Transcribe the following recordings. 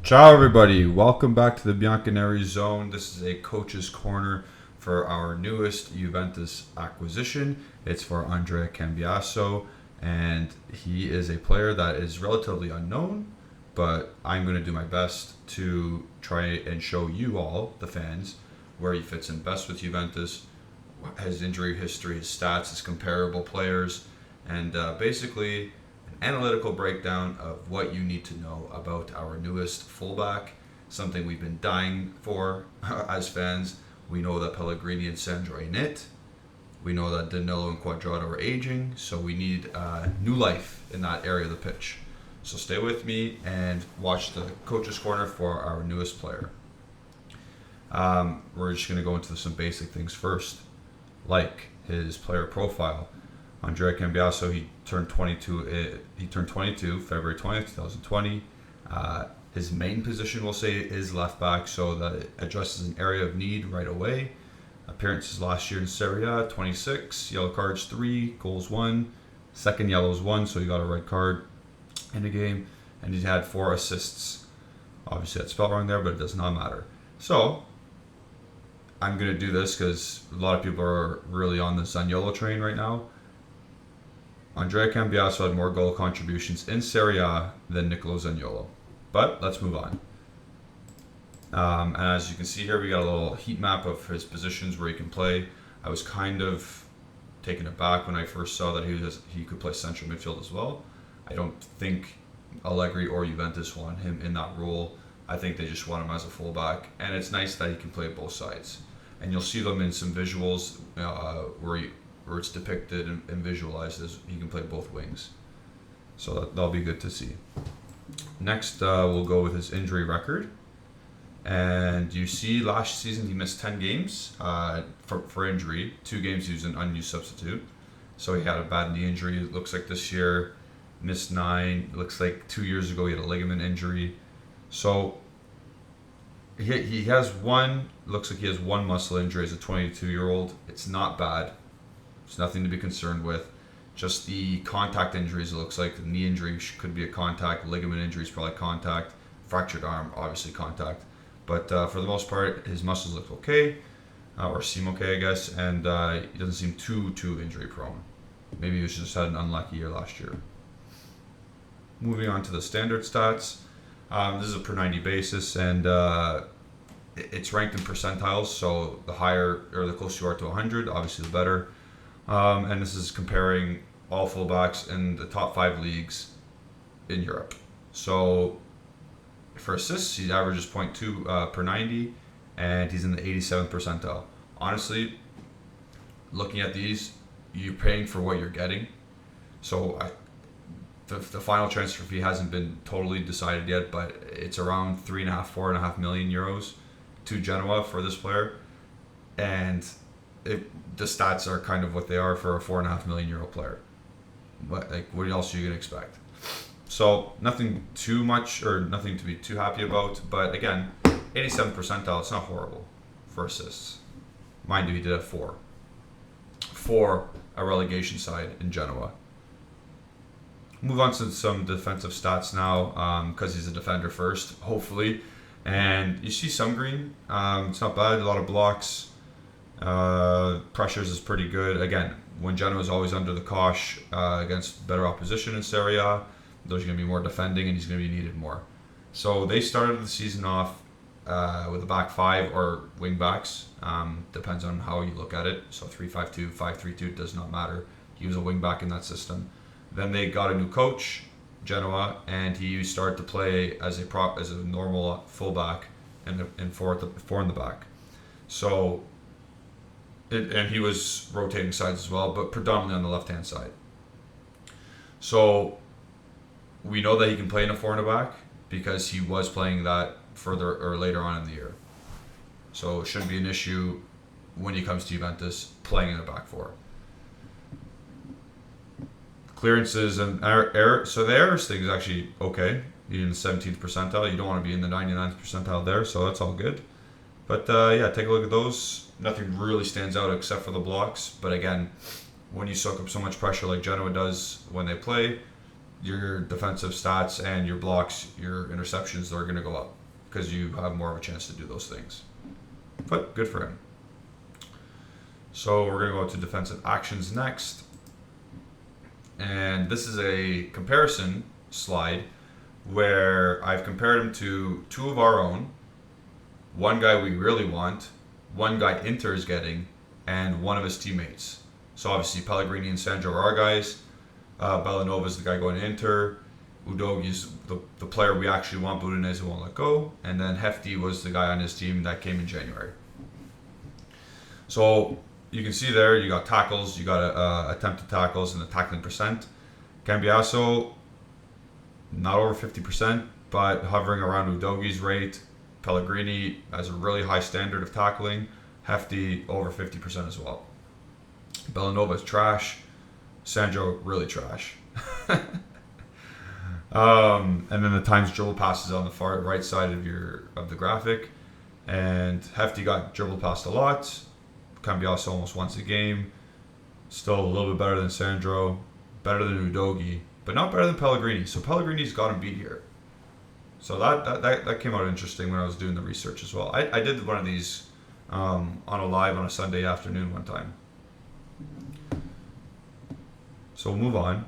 Ciao, everybody. Welcome back to the Bianconeri Zone. This is a coach's corner for our newest Juventus acquisition. It's for Andrea Cambiaso, and he is a player that is relatively unknown, but I'm going to do my best to try and show you all, the fans, where he fits in best with Juventus, his injury history, his stats, his comparable players, and basically analytical breakdown of what you need to know about our newest fullback, something we've been dying for as fans. We know that Pellegrini and Sandro ain't it. We know that Danilo and Quadrado are aging, so we need new life in that area of the pitch. So stay with me and watch the Coach's Corner for our newest player. We're just going to go into some basic things first, like his player profile. Andrea Cambiaso, he turned 22. He turned 22 February 20th, 2020. His main position, we'll say, is left back, so that it addresses an area of need right away. Appearances last year in Serie A, 26. Yellow cards 3, goals 1. Second yellows 1, so he got a red card in the game. And he had 4 assists. Obviously, that's spelled wrong there, but it does not matter. So I'm going to do this because a lot of people are really on the Zaniolo train right now. Andrea Cambiaso had more goal contributions in Serie A than Nicolo Zaniolo. But let's move on. And as you can see here, we got a little heat map of his positions where he can play. I was kind of taken aback when I first saw that he could play central midfield as well. I don't think Allegri or Juventus want him in that role. I think they just want him as a fullback. And it's nice that he can play both sides. And you'll see them in some visuals where it's depicted and visualized as he can play both wings. So that'll be good to see. Next, we'll go with his injury record. And you see last season he missed 10 games for injury. 2 games he was an unused substitute. So he had a bad knee injury. It looks like this year missed 9. It looks like 2 years ago he had a ligament injury. So he has looks like he has one muscle injury as a 22-year-old. It's not bad. It's nothing to be concerned with. Just the contact injuries, it looks like. The knee injury could be a contact. Ligament injury is probably contact. Fractured arm, obviously contact. But for the most part, his muscles look okay, or seem okay, I guess. And he doesn't seem too injury prone. Maybe he just had an unlucky year last year. Moving on to the standard stats. This is a per 90 basis, and it's ranked in percentiles. So the higher or the closer you are to 100, obviously the better. And this is comparing all fullbacks in the top 5 leagues in Europe. So for assists, he averages 0.2 per 90, and he's in the 87th percentile. Honestly, looking at these, you're paying for what you're getting. So the final transfer fee hasn't been totally decided yet, but it's around 4.5 million euros to Genoa for this player. And the stats are kind of what they are for a 4.5 million euro player. But what else are you gonna expect? So nothing too much or nothing to be too happy about. But again, 87th percentile. It's not horrible for assists. Mind you, he did have 4 for a relegation side in Genoa. Move on to some defensive stats now, because he's a defender first, hopefully. And you see some green. It's not bad. A lot of blocks. Pressures is pretty good. Again, when Genoa is always under the cosh against better opposition in Serie A, there's going to be more defending and he's going to be needed more. So they started the season off with a back 5 or wing backs. Depends on how you look at it. So 3-5-2, 5-3-2 does not matter. He was a wing back in that system. Then they got a new coach, Genoa, and he started to play as a normal fullback and 4 in the back. So. And he was rotating sides as well, but predominantly on the left-hand side. So we know that he can play in a 4 in the back because he was playing that further or later on in the year. So it shouldn't be an issue when he comes to Juventus playing in the back 4. Clearances and error. So the errors thing is actually okay. You're in the 17th percentile. You don't want to be in the 99th percentile there, so that's all good. But yeah, take a look at those. Nothing really stands out except for the blocks. But again, when you soak up so much pressure like Genoa does when they play, your defensive stats and your blocks, your interceptions, they're going to go up. because you have more of a chance to do those things. But good for him. So we're going to go to defensive actions next. And this is a comparison slide where I've compared him to two of our own, one guy we really want, one guy Inter is getting, and one of his teammates. So obviously Pellegrini and Sandro are our guys. Bellanova is the guy going to Inter. Udoghi's the player we actually want, but Udinese won't let go. And then Hefty was the guy on his team that came in January. So you can see there, you got tackles, you got attempted tackles, and the tackling percent. Cambiaso, not over 50%, but hovering around Udoghi's rate. Pellegrini has a really high standard of tackling. Hefty, over 50% as well. Bellanova is trash. Sandro, really trash. And then the times dribble passes on the far right side of the graphic. And Hefty got dribble passed a lot. Cambiaso almost once a game. Still a little bit better than Sandro. Better than Udoghi. But not better than Pellegrini. So Pellegrini's got him beat here. So that came out interesting when I was doing the research as well. I did one of these on a live on a Sunday afternoon one time. So we'll move on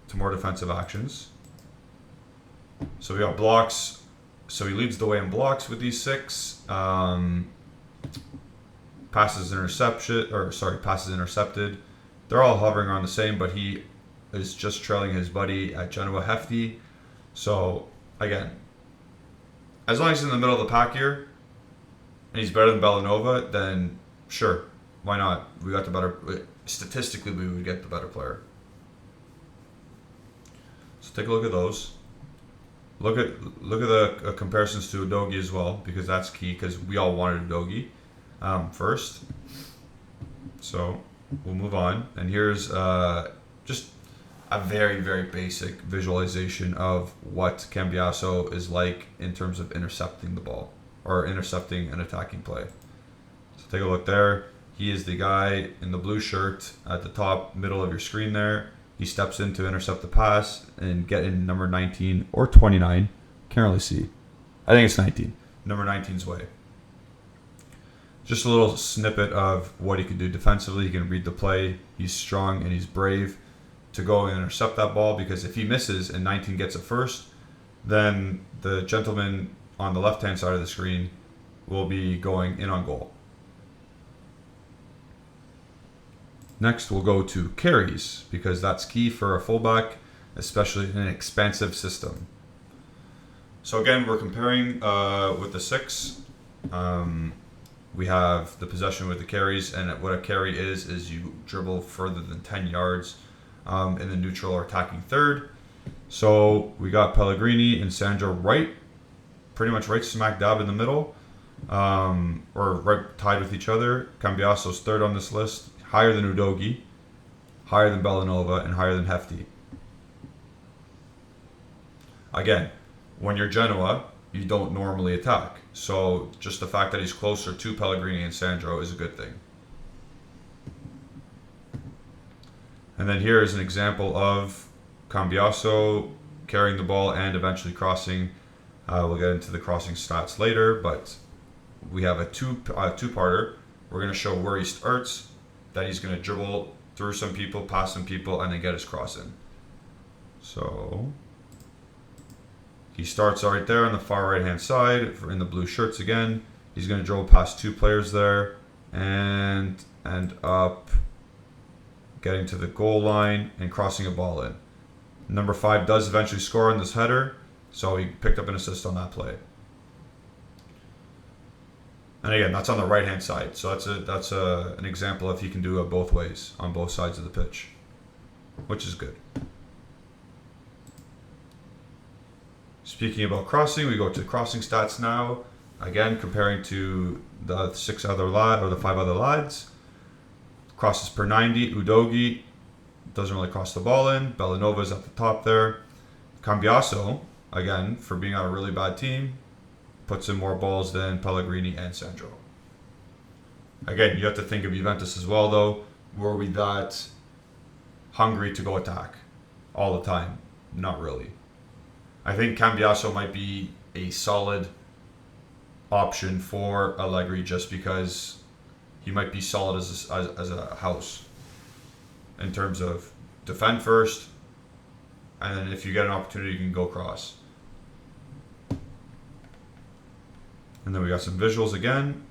to more defensive actions. So we got blocks. So he leads the way in blocks with these 6. Passes intercepted. They're all hovering around the same, but he is just trailing his buddy at Genoa, Hefty. So again, as long as he's in the middle of the pack here, and he's better than Bellanova, then sure, why not? We got the better. Statistically, we would get the better player. So take a look at those. Look at the comparisons to Udoghi as well, because that's key. Because we all wanted Udoghi first. So we'll move on, and here's just a very, very basic visualization of what Cambiaso is like in terms of intercepting the ball or intercepting an attacking play. So take a look there. He is the guy in the blue shirt at the top middle of your screen there. He steps in to intercept the pass and get in number 19 or 29. Can't really see. I think it's 19. Number 19's way. Just a little snippet of what he can do defensively. He can read the play. He's strong and he's brave to go and intercept that ball, because if he misses and 19 gets it first, then the gentleman on the left-hand side of the screen will be going in on goal. Next, we'll go to carries, because that's key for a fullback, especially in an expansive system. So again, we're comparing with the 6. We have the possession with the carries, and what a carry is you dribble further than 10 yards in the neutral or attacking third. So we got Pellegrini and Sandro pretty much right smack dab in the middle, or right tied with each other. Cambiaso's third on this list, higher than Udoghi, higher than Bellanova, and higher than Hefty. Again, when you're Genoa, you don't normally attack. So just the fact that he's closer to Pellegrini and Sandro is a good thing. And then here is an example of Cambiaso carrying the ball and eventually crossing. We'll get into the crossing stats later, but we have a two-parter. We're going to show where he starts, that he's going to dribble through some people, pass some people, and then get his cross in. So he starts right there on the far right-hand side in the blue shirts again. He's going to dribble past 2 players there and end up getting to the goal line and crossing a ball in. Number 5 does eventually score on this header, so he picked up an assist on that play. And again, that's on the right-hand side, so that's an example of he can do it both ways on both sides of the pitch, which is good. Speaking about crossing, we go to crossing stats now. Again, comparing to the 5 other lads. Crosses per 90. Udoghi doesn't really cross the ball in. Bellanova's at the top there. Cambiaso, again, for being on a really bad team, puts in more balls than Pellegrini and Sandro. Again, you have to think of Juventus as well, though. Were we that hungry to go attack all the time? Not really. I think Cambiaso might be a solid option for Allegri just because he might be solid as a house in terms of defend first, and then if you get an opportunity, you can go cross. And then we got some visuals again.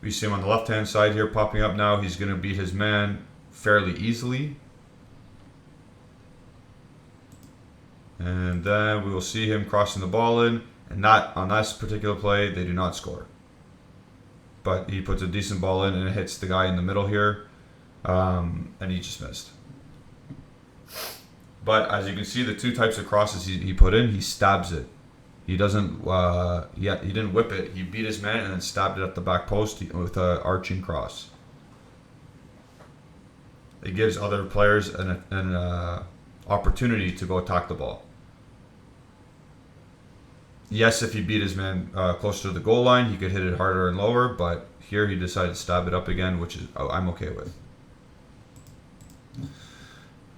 We see him on the left-hand side here popping up now. He's going to beat his man fairly easily. And then we will see him crossing the ball in. And not on this particular play, they do not score. But he puts a decent ball in and it hits the guy in the middle here. And he just missed. But as you can see, the two types of crosses he put in, he stabs it. He doesn't. He didn't whip it. He beat his man and then stabbed it at the back post with an arching cross. It gives other players an opportunity to go attack the ball. Yes, if he beat his man closer to the goal line, he could hit it harder and lower. But here he decided to stab it up again, which is I'm okay with.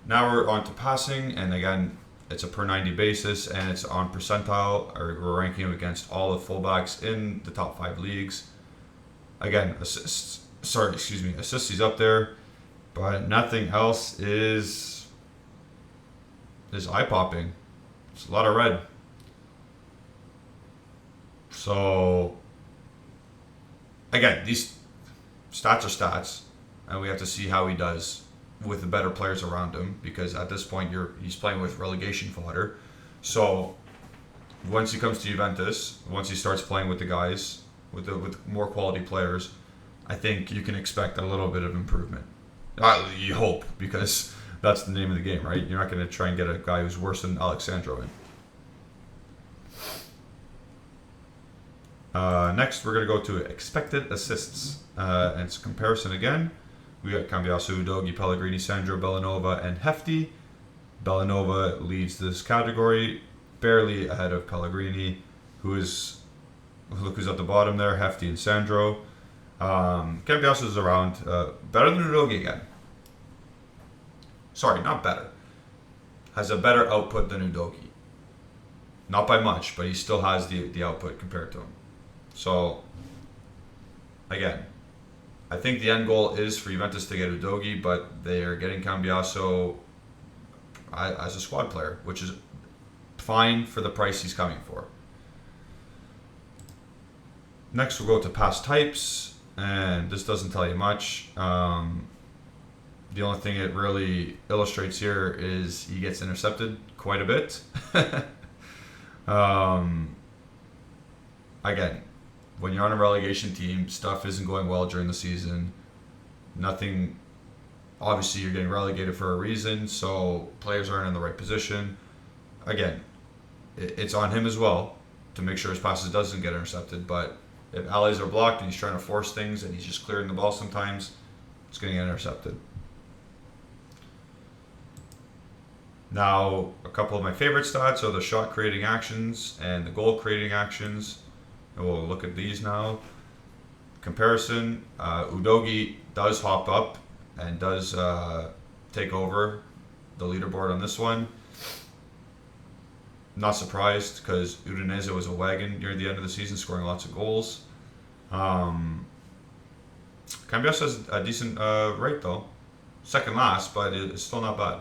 Now we're on to passing, and again, it's a per 90 basis, and it's on percentile, or we're ranking him against all the fullbacks in the top 5 leagues. Again, assists he's up there, but nothing else is eye-popping. It's a lot of red. So, again, these stats are stats, and we have to see how he does with the better players around him, because at this point he's playing with relegation fodder. So once he comes to Juventus, once he starts playing with the guys with more quality players, I think you can expect a little bit of improvement. You hope, because that's the name of the game, right? You're not going to try and get a guy who's worse than Alexandro in. Next, we're going to go to expected assists, and it's a comparison again. We got Cambiaso, Udogi, Pellegrini, Sandro, Bellanova, and Hefty. Bellanova leads this category, barely ahead of Pellegrini, who's at the bottom there, Hefty and Sandro. Cambiaso is around, better than Udogi again. Sorry, not better. Has a better output than Udogi. Not by much, but he still has the output compared to him. So, again, I think the end goal is for Juventus to get Udogi, but they are getting Cambiaso as a squad player, which is fine for the price he's coming for. Next, we'll go to pass types, and this doesn't tell you much. The only thing it really illustrates here is he gets intercepted quite a bit. Again, when you're on a relegation team, stuff isn't going well during the season. Nothing. Obviously, you're getting relegated for a reason, so players aren't in the right position. Again, it's on him as well to make sure his passes doesn't get intercepted. But if alleys are blocked and he's trying to force things and he's just clearing the ball sometimes, it's going to get intercepted. Now, a couple of my favorite stats are the shot creating actions and the goal creating actions. And we'll look at these now. Comparison, Udogi does hop up and does take over the leaderboard on this one. Not surprised, because Udinese was a wagon near the end of the season, scoring lots of goals. Cambiaso has a decent rate though. Second last, but it's still not bad.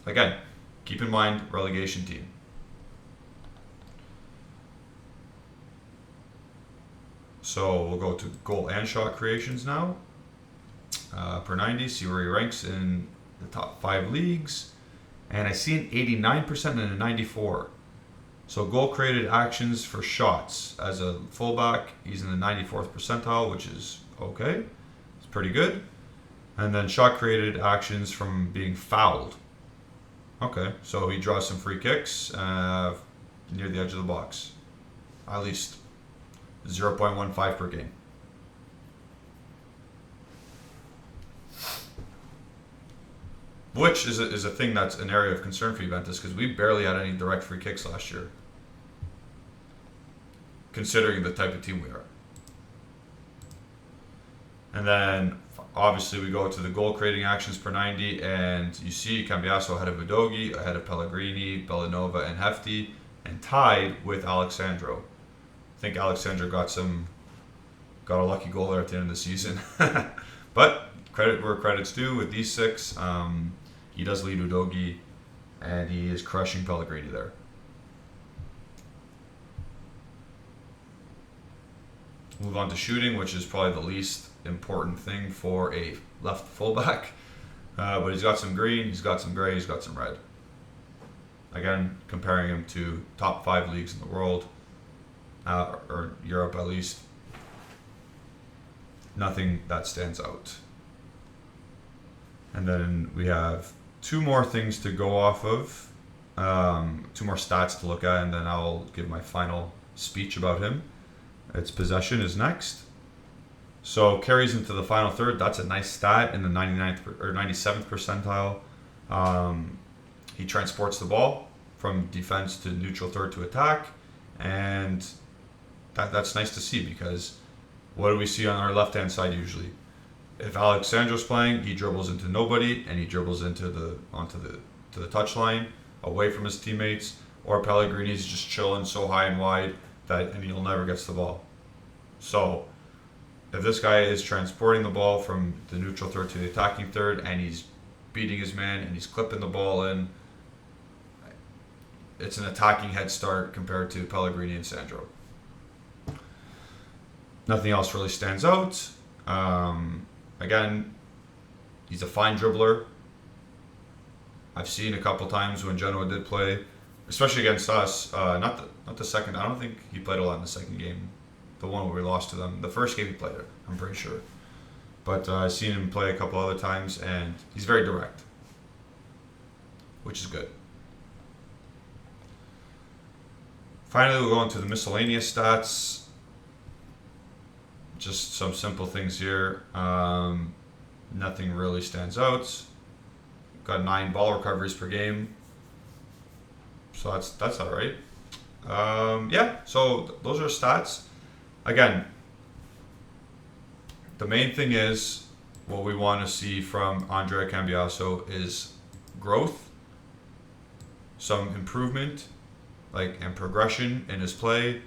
Again, keep in mind, relegation team. So we'll go to goal and shot creations now. Per 90, see where he ranks in the top 5 leagues. And I see an 89% and a 94. So goal created actions for shots. As a fullback, he's in the 94th percentile, which is okay. It's pretty good. And then shot created actions from being fouled. Okay, so he draws some free kicks near the edge of the box. At least 0.15 per game. Which is a thing that's an area of concern for Juventus, because we barely had any direct free kicks last year, considering the type of team we are. And then, obviously, we go to the goal creating actions per 90, and you see Cambiaso ahead of Udogi, ahead of Pellegrini, Bellanova, and Hefty, and tied with Alexandro. I think Alexandro got a lucky goal there at the end of the season. But credit where credit's due with these 6. He does lead Udogi, and he is crushing Pellegrini there. Move on to shooting, which is probably the least important thing for a left fullback. But he's got some green, he's got some gray, he's got some red. Again, comparing him to top 5 leagues in the world, or Europe at least. Nothing that stands out. And then we have 2 more things to go off of, 2 more stats to look at, and then I'll give my final speech about him. Its possession is next. So carries into the final third. That's a nice stat in the 99th or 97th percentile. He transports the ball from defense to neutral third to attack, and that's nice to see, because what do we see on our left-hand side usually? If Alexandro's playing, he dribbles into nobody and he dribbles onto the touchline away from his teammates, or Pellegrini's just chilling so high and wide and he'll never gets the ball. So if this guy is transporting the ball from the neutral third to the attacking third, and he's beating his man and he's clipping the ball in, it's an attacking head start compared to Pellegrini and Sandro. Nothing else really stands out. Again, he's a fine dribbler. I've seen a couple times when Genoa did play, especially against us. Not the second. I don't think he played a lot in the second game. The one where we lost to them. The first game he played it, I'm pretty sure. But I've seen him play a couple other times, and he's very direct, which is good. Finally, we'll go into the miscellaneous stats. Just some simple things here. Nothing really stands out. Got 9 ball recoveries per game, so that's all right. Yeah, so those are stats. Again, the main thing is what we want to see from Andrea Cambiaso is growth, some improvement, and progression in his play.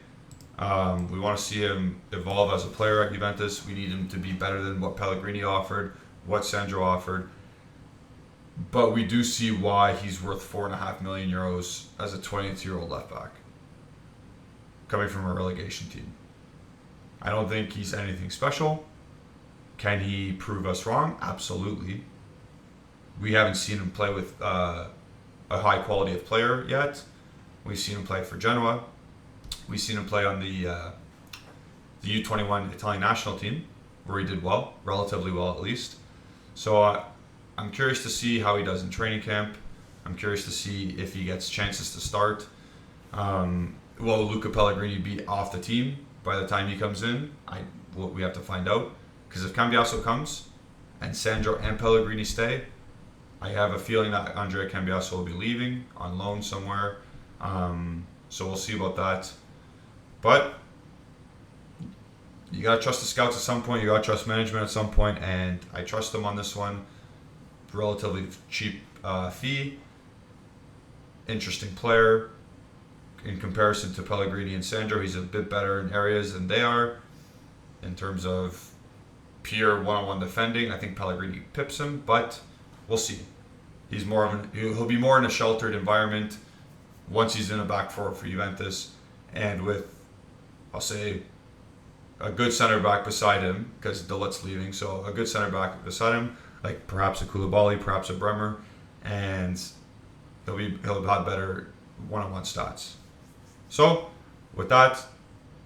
We want to see him evolve as a player at Juventus. We need him to be better than what Pellegrini offered, what Sandro offered. But we do see why he's worth €4.5 million as a 22-year-old left back, coming from a relegation team. I don't think he's anything special. Can he prove us wrong? Absolutely. We haven't seen him play with a high quality of player yet. We've seen him play for Genoa. We've seen him play on the U21 Italian national team, where he did well, relatively well at least. So I'm curious to see how he does in training camp. I'm curious to see if he gets chances to start. Will Luca Pellegrini be off the team by the time he comes in? We have to find out. Because if Cambiaso comes and Sandro and Pellegrini stay, I have a feeling that Andrea Cambiaso will be leaving on loan somewhere. So we'll see about that. But you got to trust the scouts at some point. You got to trust management at some point. And I trust them on this one. Relatively cheap fee. Interesting player. In comparison to Pellegrini and Sandro, he's a bit better in areas than they are. In terms of pure one-on-one defending, I think Pellegrini pips him, but we'll see. He'll be more in a sheltered environment once he's in a back four for Juventus, and with, I'll say, a good center back beside him, because Delit's leaving, so a good center back beside him, like perhaps a Koulibaly, perhaps a Bremer, and he'll have better one-on-one stats. So, with that,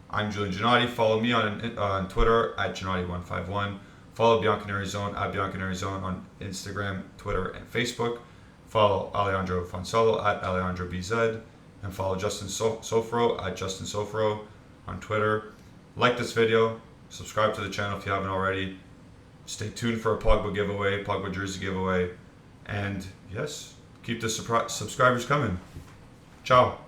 I'm Julian Gennady. Follow me on Twitter at Gennady151. Follow Bianconeri Zone at Bianconeri Zone on Instagram, Twitter, and Facebook. Follow Alejandro Fonsolo at AlejandroBZ. And follow Justin Sofro at Justin Sofro on Twitter. Like this video. Subscribe to the channel if you haven't already. Stay tuned for a Pogba giveaway, Pogba jersey giveaway. And yes, keep the subscribers coming. Ciao.